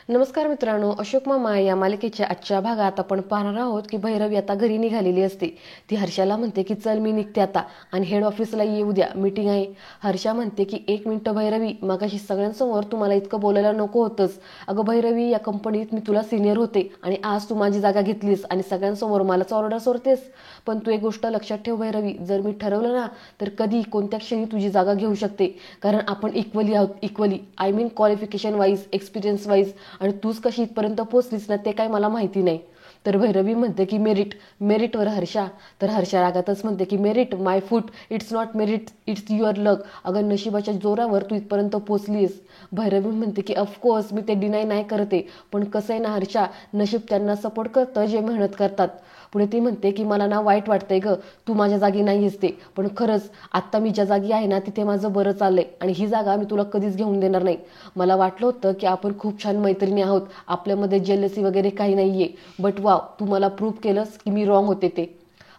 नमस्कार मित्रांनो, अशोक मामा या मालिकेच्या आजच्या भागात आपण पाहणार आहोत की भैरवी आता घरी निघालेली असते. ती हर्षाला म्हणते की चल मी निघते आता आणि हेड ऑफिसला ये, उद्या मीटिंग आहे. हर्षा म्हणते की एक मिनिट भैरवी, मगाशी सगळ्यांसमोर तुम्हाला इतकं बोलायला नको होतंच. अगं भैरवी, या कंपनीत मी तुला सिनियर होते आणि आज तू माझी जागा घेतलीस आणि सगळ्यांसमोर मलाच ऑर्डर सोडतेस. पण तू एक गोष्ट लक्षात ठेव भैरवी, जर मी ठरवलं ना तर कधी कोणत्या क्षणी तुझी जागा घेऊ शकते. कारण आपण इक्वली आहोत, equally I mean qualification wise, experience wise. आणि तूच कशी इथपर्यंत पोचलीस ना ते काय मला माहिती नाही. तर भैरवी म्हणते की मेरिटवर हर्षा. तर हर्षा रागातच म्हणते की merit my foot, it's not merit, it's your luck. अगं नशिबाच्या जोरावर तू इथपर्यंत पोचलीस. भैरवी म्हणते की ऑफकोर्स मी ते डिनाय नाही करते, पण कसं आहे ना हर्षा, नशीब त्यांना सपोर्ट करतं जे मेहनत करतात. पुढे ती म्हणते की मला ना वाईट वाटतंय ग, तू माझ्या जागी नाहीस ते, पण खरंच आत्ता मी ज्या जागी आहे ना तिथे माझं बरं चाललंय आणि ही जागा मी तुला कधीच घेऊन देणार नाही. मला वाटलं होतं की आपण खूप छान मैत्रिणी आहोत, आपल्यामध्ये जेलसी वगैरे काही नाहीये, बट वाव, तू मला प्रूव्ह केलंस की मी रॉंग होते ते.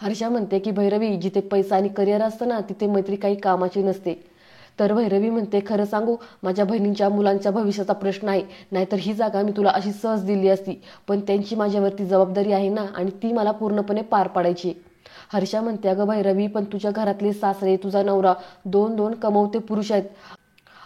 हर्षा म्हणते की भैरवी, जिथे पैसा आणि करिअर असतं ना तिथे मैत्री काही कामाची नसते. तर भैरवी म्हणते, खरं सांगू, माझ्या बहिणींच्या मुलांच्या भविष्याचा प्रश्न आहे, नाहीतर ही जागा मी तुला अशी सहज दिली असती. पण त्यांची माझ्यावरती जबाबदारी आहे ना, आणि ती मला पूर्णपणे पार पाडायची. हर्षा म्हणते, अगं भैरवी, पण तुझ्या घरातले सासरे, तुझा नवरा दोन दोन कमवते पुरुष आहेत.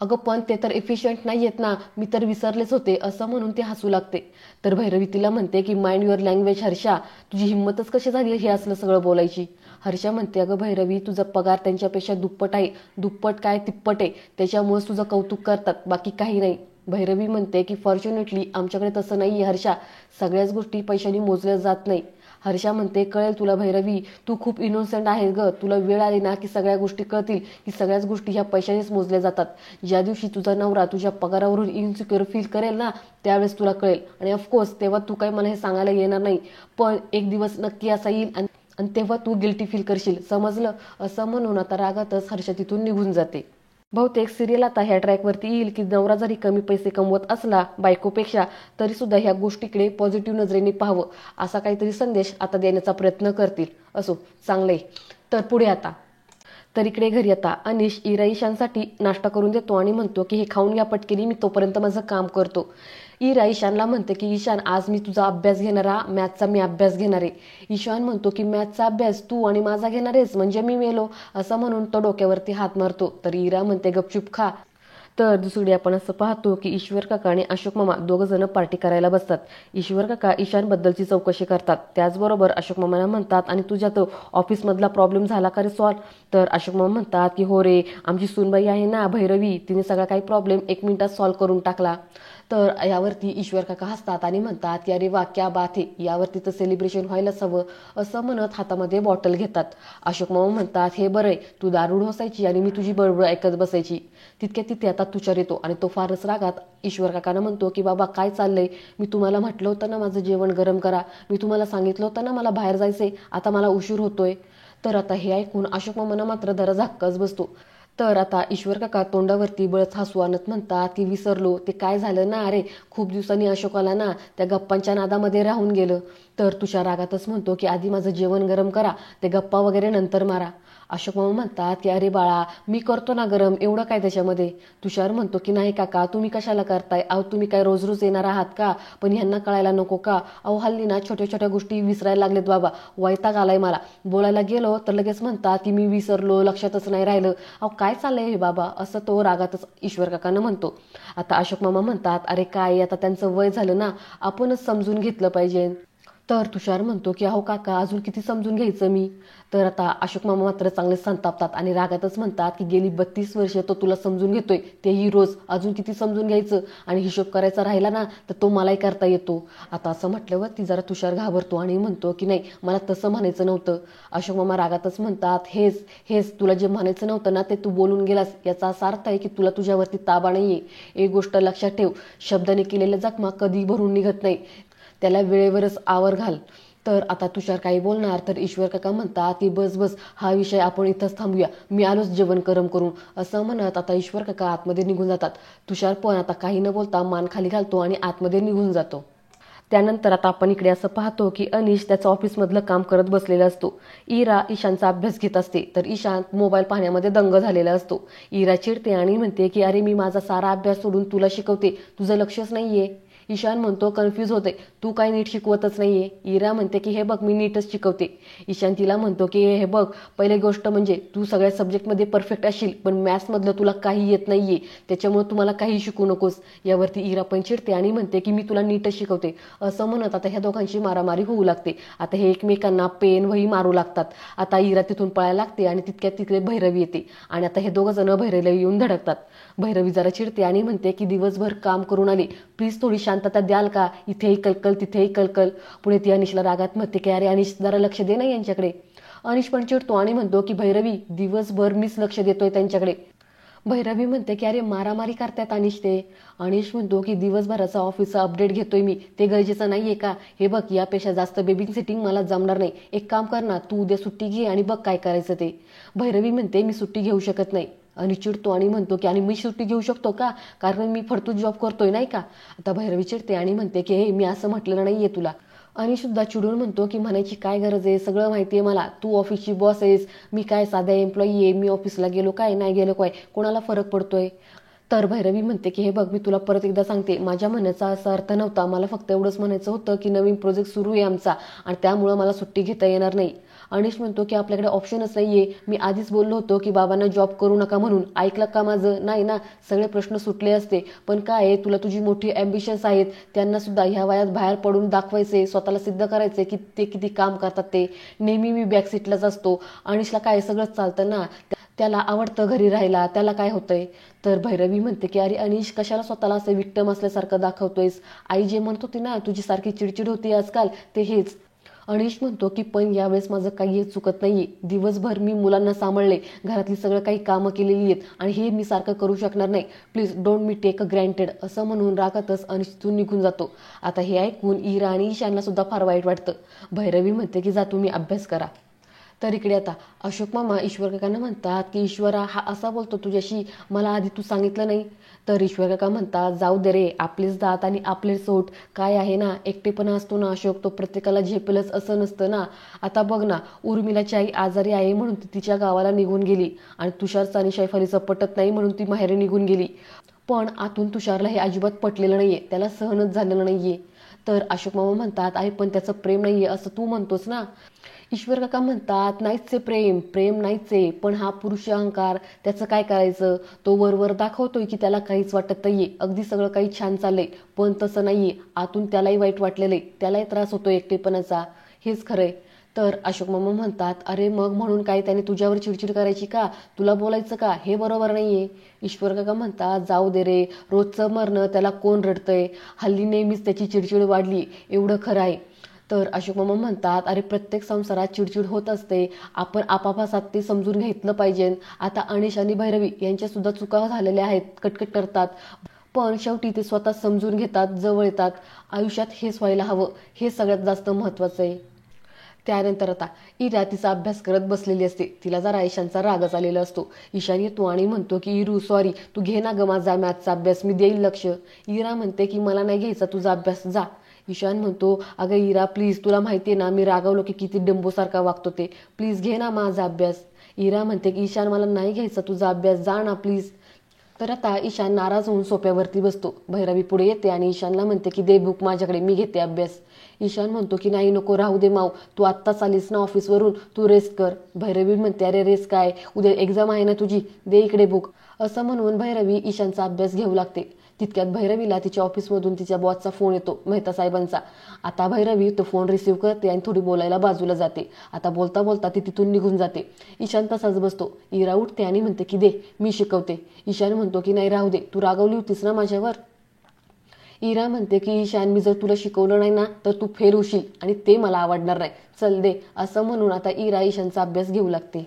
अगं पण ते तर एफिशियंट नाही आहेत ना, मी तर विसरलेच होते, असं म्हणून ते हसू लागते. तर भैरवी तिला म्हणते की माइंड युअर लँग्वेज हर्षा, तुझी हिंमतच कशी झाली हे असलं सगळं बोलायची. हर्षा म्हणते, अगं भैरवी, तुझा पगार त्यांच्यापेक्षा दुप्पट आहे, दुप्पट काय तिप्पट आहे, त्याच्यामुळेच तुझं कौतुक करतात, बाकी काही नाही. भैरवी म्हणते की फॉर्च्युनेटली आमच्याकडे तसं नाही आहे हर्षा, सगळ्याच गोष्टी पैशाने मोजल्या जात नाही. हर्षा म्हणते, कळेल तुला भैरवी, तू खूप इनोसेंट आहेस ग, तुला वेळ आली ना की सगळ्या गोष्टी कळतील की सगळ्याच गोष्टी ह्या पैशानेच मोजल्या जातात. ज्या दिवशी तुझा नवरा तुझ्या पगारावरून इन्सिक्युअर फील करेल ना त्यावेळेस तुला कळेल. आणि ऑफकोर्स तेव्हा तू काही मला हे सांगायला येणार नाही, पण एक दिवस नक्की असा येईल आणि तेव्हा तू गिल्टी फील करशील, समजलं. असं म्हणून आता रागातच हर्षा तिथून निघून जाते. बहुतेक सिरियल आता ह्या ट्रॅकवरती येईल की नवरा जरी कमी पैसे कमवत असला बायकोपेक्षा, तरी सुद्धा ह्या गोष्टीकडे पॉझिटिव्ह नजरेने पाहावं, असा काहीतरी संदेश आता देण्याचा प्रयत्न करतील. असो, चांगलंय. तर पुढे आता तर इकडे घरी आता अनिश इरा ईशानसाठी नाश्ता करून देतो आणि म्हणतो की हे खाऊन घ्या पटकेनी, मी तोपर्यंत माझं काम करतो. इरा ईशानला म्हणते की ईशान, आज मी तुझा अभ्यास घेणार, मॅथचा मी अभ्यास घेणार आहे. ईशान म्हणतो की मॅथचा अभ्यास तू आणि माझा घेणार आहेस, म्हणजे मी मेलो. असं म्हणून तो डोक्यावरती हात मारतो. तर इरा म्हणते, गपचूप खा. तर दुसरीकडे आपण असं पाहतो की ईश्वर काका आणि अशोक मामा दोघं जण पार्टी करायला बसतात. ईश्वर काका ईशानबद्दलची चौकशी करतात, त्याचबरोबर अशोक मामाला म्हणतात, आणि तुझ्या तो ऑफिसमधला प्रॉब्लेम झाला का रे सॉल्व. तर अशोक मामा म्हणतात की हो रे, आमची सूनबाई आहे ना भैरवी, तिने सगळा काही प्रॉब्लेम 1 मिनिटात सॉल्व्ह करून टाकला. तर यावरती ईश्वर काका हसतात आणि म्हणतात की अरे वा, क्या बात आहे, यावरती तर सेलिब्रेशन व्हायलाच हवं. असं म्हणत हातामध्ये बॉटल घेतात. अशोक मामा म्हणतात, हे बरं आहे, तू दारू ढोसायची आणि मी तुझी बडबड ऐकत बसायची. तितक्या तिथे आता तुषार येतो आणि तो फारच रागात ईश्वर काकांना म्हणतो की बाबा काय चाललंय, मी तुम्हाला म्हटलं होतं ना माझं जेवण गरम करा, मी तुम्हाला सांगितलं होतं ना मला बाहेर जायचंय, आता मला उशीर होतोय. तर आता हे ऐकून अशोक मामांना मात्र जरा धक्काच बसतो. तर आता ईश्वर काका तोंडावरती बळच हसू आणत म्हणतात की विसरलो, ते काय झालं ना, अरे खूप दिवसांनी अशोकाला ना त्या गप्पांच्या नादामध्ये राहून गेलं. तर तुषार रागातच म्हणतो की आधी माझं जेवण गरम करा, ते गप्पा वगैरे नंतर मारा. अशोक मामा म्हणतात की अरे बाळा, मी करतो ना गरम, एवढं काय त्याच्यामध्ये. तुषार म्हणतो की नाही काका, तुम्ही कशाला करताय, अहो तुम्ही काय रोज रोज येणार आहात का, पण ह्यांना कळायला नको का. अहो हल्ली ना छोट्या छोट्या गोष्टी विसरायला लागलेत बाबा, वैताग आलाय मला. बोलायला गेलो तर लगेच म्हणतात की मी विसरलो, लक्षातच नाही राहिलं. अहो काय चाललंय हे बाबा, असं तो रागातच ईश्वर काकांना म्हणतो. आता अशोक मामा म्हणतात, अरे काय, आता त्यांचं वय झालं ना, आपणच समजून घेतलं पाहिजे. तर तुषार म्हणतो की अहो काका, अजून किती समजून घ्यायचं मी. तर आता अशोक मामा मात्र चांगले संतापतात आणि रागातच म्हणतात की गेली 32 वर्ष तो तुला समजून घेतोय, तेही रोज, अजून किती समजून घ्यायचं, आणि हिशोब करायचा राहिला ना तर तो मलाही करता येतो. आता असं म्हटल्यावर ती जरा तुषार घाबरतो आणि म्हणतो की नाही, मला तसं म्हणायचं नव्हतं. अशोक मामा रागातच म्हणतात, हेच हेच तुला जे म्हणायचं नव्हतं ना ते तू बोलून गेलास, याचा असा अर्थ आहे की तुला तुझ्यावरती ताबा नाहीये. एक गोष्ट लक्षात ठेव, शब्दाने केलेल्या जखमा कधी भरून निघत नाही, त्याला वेळेवरच आवर घाल. तर आता तुषार काही बोलणार तर ईश्वर काका म्हणतात की बस बस, हा विषय आपण इथंच थांबूया, मी आलोच जेवण गरम करून. असं म्हणत आता ईश्वर काका आतमध्ये निघून जातात. तुषार पण आता काही न बोलता मान खाली घालतो आणि आतमध्ये निघून जातो. त्यानंतर आता आपण इकडे असं पाहतो की अनिश त्याचं ऑफिसमधलं काम करत बसलेला असतो. इरा ईशानचा अभ्यास घेत असते, तर ईशान मोबाईल पाहण्यामध्ये दंग झालेला असतो. इरा चिडते आणि म्हणते की अरे मी माझा सारा अभ्यास सोडून तुला शिकवते, तुझं लक्षच नाहीये. ईशान म्हणतो कन्फ्यूज होते, तू काय नीट शिकवतच नाहीये. इरा म्हणते की हे बघ मी नीटच शिकवते. ईशान तिला म्हणतो की हे बघ, पहिली गोष्ट म्हणजे तू सगळ्या सब्जेक्टमध्ये परफेक्ट असशील, पण मॅथ्समधलं तुला काही येत नाहीये, त्याच्यामुळे तुम्हाला काही शिकू नकोस. यावरती इरा पण चिडते आणि म्हणते की मी तुला नीटच शिकवते. असं म्हणत आता ह्या दोघांची मारामारी होऊ लागते. आता हे एकमेकांना पेन वही मारू लागतात. आता इरा तिथून पळायला लागते आणि तितक्यात तिकडे भैरवी येते आणि आता हे दोघं जण भैरवीला येऊन धडकतात. भैरवी जरा चिडते आणि म्हणते की दिवसभर काम करून आली, प्लीज थोडी शांतता द्याल का, इथेही कलकल तिथेही कलकल. पुढे ती अनिशला रागात म्हणते की अरे अनिश जरा लक्ष दे ना यांच्याकडे. अनिश पण चिडतो आणि म्हणतो की भैरवी दिवसभर मीच लक्ष देतोय त्यांच्याकडे. भैरवी म्हणते की अरे मारामारी करतायत अनिश ते. अनिश म्हणतो की दिवसभराचा ऑफिसचा अपडेट घेतोय मी, ते गरजेचं नाहीये का. हे बघ यापेक्षा जास्त बेबिंग सिटिंग मला जमणार नाही. एक काम कर ना, तू उद्या सुट्टी घे आणि बघ काय करायचं ते. भैरवी म्हणते मी सुट्टी घेऊ शकत नाही. अनिश चिडतो आणि म्हणतो की आणि मी सुट्टी घेऊ शकतो का, कारण मी फडतूस जॉब करतोय नाही का. आता भैरवी चिडते आणि म्हणते की हे मी असं म्हटलेलं नाहीये तुला. अनिश सुद्धा चिडून म्हणतो की म्हणायची काय गरज आहे, सगळं माहितीये मला, तू ऑफिसची बॉस आहेस, मी काय साधा एम्प्लॉई आहे, मी ऑफिसला गेलो काय नाही गेलो काय कोणाला फरक पडतोय. तर भैरवी म्हणते की हे बघ मी तुला परत एकदा सांगते, माझ्या म्हणण्याचा असा अर्थ नव्हता, मला फक्त एवढंच म्हणायचं होतं की नवीन प्रोजेक्ट सुरू आहे आमचा आणि त्यामुळं मला सुट्टी घेता येणार नाही. अनिश म्हणतो की आपल्याकडे ऑप्शनच नाहीये, मी आधीच बोललो होतो की बाबांना जॉब करू नका म्हणून, ऐकलं का माझं, नाही ना, सगळे प्रश्न सुटले असते. पण काय आहे, तुला तुझी मोठी ॲम्बिशन्स आहेत, त्यांना सुद्धा ह्या वयात बाहेर पडून दाखवायचे, स्वतःला सिद्ध करायचे की ते किती काम करतात ते. नेहमी मी बॅक सीटलाच असतो. अनिशला काय सगळंच चालतं ना, त्याला आवडतं घरी राहायला, त्याला काय होतंय. तर भैरवी म्हणते की अरे अनिश कशाला स्वतःला असं विक्टम असल्यासारखं दाखवतोयस, आई जे म्हणत होती ना तुझी सारखी चिडचिड होती आजकाल ते हेच. अनिश म्हणतो की पण यावेळेस माझं काही चुकत नाहीये, दिवसभर मी मुलांना सांभाळले, घरातली सगळं काही कामं केलेली आहेत आणि हे मी सारखं करू शकणार नाही, please don't me take a granted. असं म्हणून रागातच अनिश तिथून निघून जातो. आता हे ऐकून इरा आणि ईशानला सुद्धा फार वाईट वाटतं. भैरवी म्हणते की जा तुम्ही अभ्यास करा. तर इकडे आता अशोक मामा ईश्वर काकांना म्हणतात की ईश्वरा हा असा बोलतो तुझ्याशी, मला आधी तू सांगितलं नाही. तर ईश्वर काका म्हणतात जाऊ दे रे, आपलेच दात आणि आपले सोट, काय आहे ना, एकटेपणा असतो ना अशोक, तो प्रत्येकाला झेपेलच असं नसतं ना. आता बघ ना, उर्मिलाची आई आजारी आहे म्हणून ती तिच्या गावाला निघून गेली आणि तुषारचं आणि शैफालीचं पटत नाही म्हणून ती माहेरी निघून गेली. पण आतून तुषारला हे अजिबात पटलेलं नाहीये, त्याला सहनच झालेलं नाहीये. तर अशोक मामा म्हणतात आई पण त्याचं प्रेम नाहीये असं तू म्हणतोस ना. ईश्वर काका म्हणतात नाहीच आहे प्रेम, प्रेम नाहीच आहे, पण हा पुरुष अहंकार, त्याचं काय करायचं, तो वरवर दाखवतोय की त्याला काहीच वाटत नाहीये, अगदी सगळं काही छान चाललंय, पण तसं नाहीये, आतून त्यालाही वाईट वाटलेलं आहे, त्यालाही त्रास होतोय एकटेपणाचा, हेच खरंय. तर अशोक मामा म्हणतात अरे मग म्हणून काय त्याने तुझ्यावर चिडचिड करायची का, तुला बोलायचं का, हे बरोबर नाहीये. ईश्वर काका म्हणतात जाऊ दे रे, रोजचं मरणं त्याला कोण रडतंय, हल्ली नेहमीच त्याची चिडचिड वाढली, एवढं खरं आहे. तर अशोक मामा म्हणतात अरे प्रत्येक संसारात चिडचिड होत असते, आपण आपापसात ते समजून घेतलं पाहिजे. आता अनिश आणि भैरवी यांच्या सुद्धा चुका झालेल्या आहेत, कटकट करतात, पण शेवटी ते स्वतः समजून घेतात, जवळ येतात. आयुष्यात हेच व्हायला हवं, हे सगळ्यात जास्त महत्त्वाचं आहे. त्यानंतर आता इरा तिचा अभ्यास करत बसलेली असते, तिला जरा ईशानचा रागच आलेला असतो. ईशान येतो आणि म्हणतो की इरू सॉरी, तू घे ना ग माझा मॅथचा अभ्यास, मी देईल लक्ष. इरा म्हणते की मला नाही घ्यायचा तुझा अभ्यास, जा. ईशान म्हणतो अगं इरा प्लीज, तुला माहितीये ना मी रागावलो की किती डंबोसारखा वागतो ते, प्लीज घे ना माझा अभ्यास. इरा म्हणते की ईशान मला नाही घ्यायचा तुझा अभ्यास, जा ना प्लीज. तर आता ईशान नाराज होऊन सोप्यावरती बसतो. भैरवी पुढे येते आणि ईशानला म्हणते की दे बुक माझ्याकडे, मी घेते अभ्यास. ईशान म्हणतो की नाही नको, राहू दे माऊ, तू आत्ताच आलीस ना ऑफिसवरून, तू रेस्ट कर. भैरवी म्हणते अरे रेस्ट काय, उद्या एक्झाम आहे ना तुझी, दे इकडे बुक. असं म्हणून भैरवी ईशानचा अभ्यास घेऊ लागते. तितक्यात भैरवीला तिच्या ऑफिसमधून तिच्या बॉसचा फोन येतो, मेहता साहेबांचा. आता भैरवी तो फोन रिसीव्ह करते आणि थोडी बोलायला बाजूला जाते. आता बोलता बोलता ती तिथून निघून जाते. ईशान तसाच बसतो. इरा उठते आणि म्हणते की दे, मी शिकवते. ईशान म्हणतो की नाही राहू दे, तू रागवली होतीस ना माझ्यावर. इरा म्हणते की ईशान मी जर तुला शिकवलं नाही ना तर तू फेल होशील आणि ते मला आवडणार नाही, चल दे. असं म्हणून आता इरा ईशानचा अभ्यास घेऊ लागते.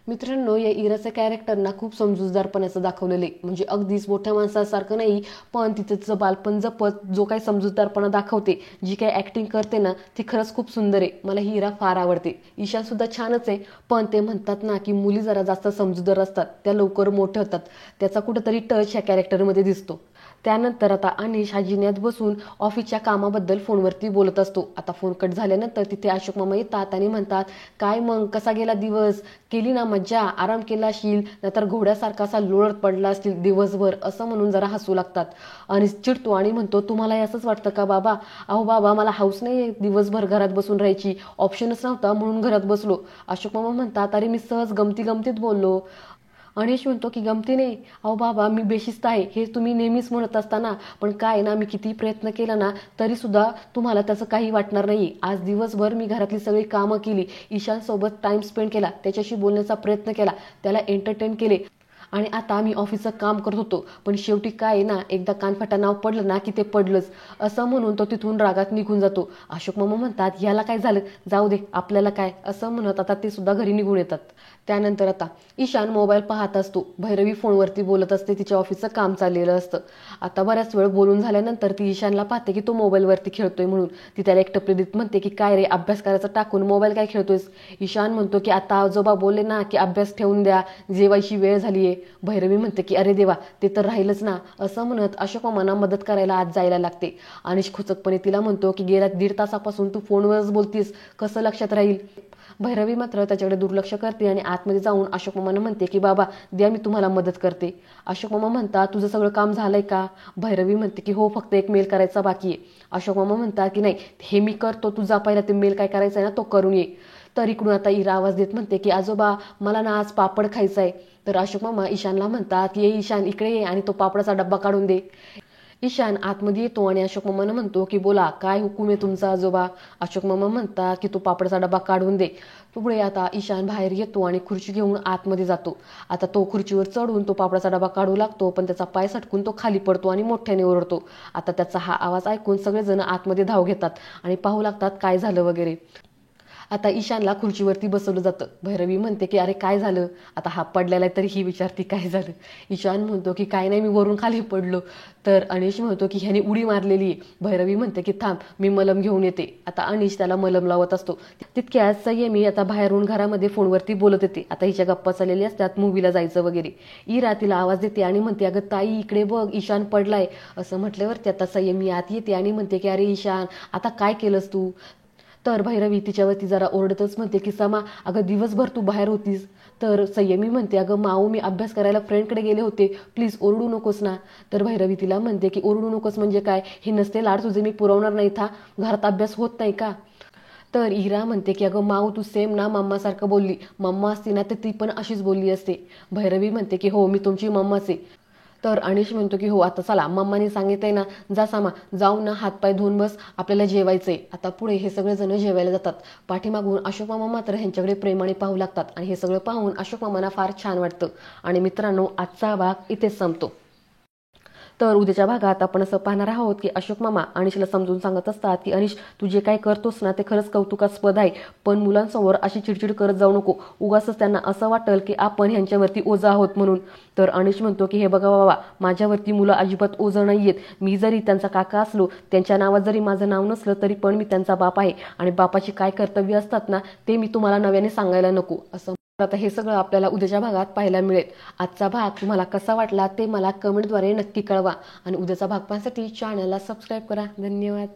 मित्रांनो, या इराचं कॅरेक्टर ना खूप समजूतदारपणाचं दाखवलेलं आहे, म्हणजे अगदीच मोठ्या माणसासारखं नाही, पण तिचं बालपण जपत जो काही समजूतदारपणा दाखवते, जी काही ऍक्टिंग करते ना ती खरंच खूप सुंदर आहे. मला ही इरा फार आवडते. ईशान सुद्धा छानच आहे, पण ते म्हणतात ना की मुली जरा जास्त समजूतदार असतात, त्या लवकर मोठ्या होतात, त्याचा कुठेतरी टच ह्या कॅरेक्टरमध्ये दिसतो. त्यानंतर आता अनिश हा जिन्यात बसून ऑफिसच्या कामाबद्दल फोनवरती बोलत असतो. आता फोन कट झाल्यानंतर तिथे अशोक मामा येतात आणि म्हणतात, काय मग कसा गेला दिवस, केली ना मज्जा, आराम केला असशील, नाहीतर घोड्यासारखा असा लोळत पडला असतील दिवसभर, असं म्हणून जरा हसू लागतात. अनिश चिडतो आणि म्हणतो, तुम्हाला असंच वाटतं का बाबा? अहो बाबा, मला हाऊस नाही दिवसभर घरात बसून राहायची, ऑप्शनच नव्हता म्हणून घरात बसलो. अशोक मामा म्हणतात, अरे मी सहज गमती गमतीत बोललो. अनिश म्हणतो की गमती नाही, अहो बाबा मी बेशिस्त आहे हे तुम्ही नेहमीच म्हणत असताना, पण काय ना, मी किती प्रयत्न केला ना तरी सुद्धा तुम्हाला त्याचं काही वाटणार नाही. आज दिवसभर मी घरातली सगळी कामं केली, ईशानसोबत टाइम स्पेंड केला, त्याच्याशी बोलण्याचा प्रयत्न केला, त्याला एंटरटेन केले, आणि आता मी ऑफिसचं काम करत होतो, पण शेवटी काय ना, एकदा कानफाटा नाव पडलं ना की ते पडलंच, असं म्हणून तो तिथून रागात निघून जातो. अशोक मामा म्हणतात, याला काय झालं, जाऊ दे आपल्याला काय, असं म्हणत आता ते सुद्धा घरी निघून येतात. त्यानंतर आता ईशान मोबाईल पाहत असतो. भैरवी फोनवरती बोलत असते, तिच्या ऑफिसचं काम चाललेलं असतं. आता बऱ्याच वेळ बोलून झाल्यानंतर ती ईशानला पाहते की तो मोबाईलवरती खेळतोय म्हणून. ती त्याला एक टपरी देत म्हणते की काय रे, अभ्यास करायचा टाकून मोबाईल काय खेळतोयस? ईशान म्हणतो की आता आजोबा बोलले ना की अभ्यास ठेवून द्या, जेवायची वेळ झालीये. भैरवी म्हणते की अरे देवा, ते तर राहीलच ना, असं म्हणत अशोक मामांना मदत करायला आत जायला लागते. अनिश खुचकपणे तिला म्हणतो की गेल्या 1.5 तासापासून तू फोनवरच बोलतीस, कसं लक्षात राहील? भैरवी मात्र त्याच्याकडे दुर्लक्ष करते आणि आतमध्ये जाऊन अशोक मामांना म्हणते की बाबा द्या, मी तुम्हाला मदत करते. अशोक मामा म्हणतात, तुझं सगळं काम झालंय का? भैरवी म्हणते की हो, फक्त एक मेल करायचा बाकी आहे. अशोक मामा म्हणतात की नाही, हे मी करतो, तुझा पहिला ते मेल काय करायचं आहे ना तो करून ये. तर इकडून आता इरा आवाज देत म्हणते की आजोबा, मला ना आज पापड खायचा आहे. तर अशोक मामा ईशानला म्हणतात की ये ईशान, इकडे ये आणि तो पापडाचा डब्बा काढून दे. ईशान आतमध्ये येतो आणि अशोक मामांना म्हणतो की बोला, काय हुकूम आहे तुमचा आजोबा? अशोक मामा म्हणतात की तो पापडाचा डबा काढून दे. पुढे आता ईशान बाहेर येतो आणि खुर्ची घेऊन आतमध्ये जातो. आता तो खुर्चीवर चढून तो पापडाचा डबा काढू लागतो, पण त्याचा पाय सटकून तो खाली पडतो आणि मोठ्याने ओरडतो. आता त्याचा हा आवाज ऐकून सगळेजण आतमध्ये धाव घेतात आणि पाहू लागतात काय झालं वगैरे. आता ईशानला खुर्चीवरती बसवलं जातं. भैरवी म्हणते की अरे काय झालं? आता हा पडलेला आहे तरी ही विचारती काय झालं. ईशान म्हणतो की काय नाही, मी वरून खाली पडलो. तर अनिश म्हणतो की ह्याने उडी मारलेली आहे. भैरवी म्हणते की थांब, मी मलम घेऊन येते. आता अनिश त्याला मलम लावत असतो. तितक्यात संयमी आता बाहेरून घरामध्ये फोनवरती बोलत येते. आता हिच्या गप्पा चाललेली असतात, मूवीला जायचं वगैरे. इरा तिला आवाज देते आणि म्हणते, अगं ताई इकडे बघ, ईशान पडलाय. असं म्हटल्यावरती आता संयमी आत येते आणि म्हणते की अरे ईशान, आता काय केलंस तू? तर भैरवी तिच्यावरती जरा ओरडतच म्हणते की समा, अगं दिवसभर तू बाहेर होतीस. तर संयमी म्हणते, अगं माऊ, मी अभ्यास करायला फ्रेंडकडे गेले होते, प्लीज ओरडू नकोस ना. तर भैरवी तिला म्हणते की ओरडू नकोस म्हणजे काय, हे नसते लाड तुझे मी पुरवणार नाहीत हा, घरात अभ्यास होत नाही का? तर इरा म्हणते की अगं माऊ, तू सेम ना मम्मासारखं बोलली, मम्मा असती ना तर ती पण अशीच बोलली असते. भैरवी म्हणते की हो, मी तुमची मम्माच आहे. तर अनिश म्हणतो की हो, आता चला, मम्माने सांगितलंय ना, जा सामा, जाऊन ना हातपाय धुवून बस, आपल्याला जेवायचंय. आता पुढे हे सगळेजण जेवायला जातात. पाठीमागून अशोक मामा मात्र ह्यांच्याकडे प्रेमाने पाहू लागतात आणि हे सगळं पाहून अशोक मामांना फार छान वाटतं. आणि मित्रांनो, आजचा भाग इथेच संपतो. तर उद्याच्या भागात आपण असं पाहणार आहोत की अशोक मामा अनिशला समजून सांगत असतात की अनिश, तू जे काय करतोस ना ते खरंच कौतुकास्पद आहे, पण मुलांसमोर अशी चिडचिड करत जाऊ नको, उगाच त्यांना असं वाटेल की आपण ह्यांच्यावरती ओझं आहोत म्हणून. तर अनिश म्हणतो की हे बघा बाबा, माझ्यावरती मुलं अजिबात ओझं नाही आहेत. मी जरी त्यांचा काका असलो, त्यांच्या नावात जरी माझं नाव नसलं, तरी पण मी त्यांचा बाप आहे आणि बापाची काय कर्तव्य असतात ना, ते मी तुम्हाला नव्याने सांगायला नको. असं आता हे सगळं आपल्याला उद्याच्या भागात पाहायला मिळेल. आजचा भाग तुम्हाला कसा वाटला ते मला कमेंटद्वारे नक्की कळवा आणि उद्याचा भाग पाहण्यासाठी चॅनलला सबस्क्राईब करा. धन्यवाद.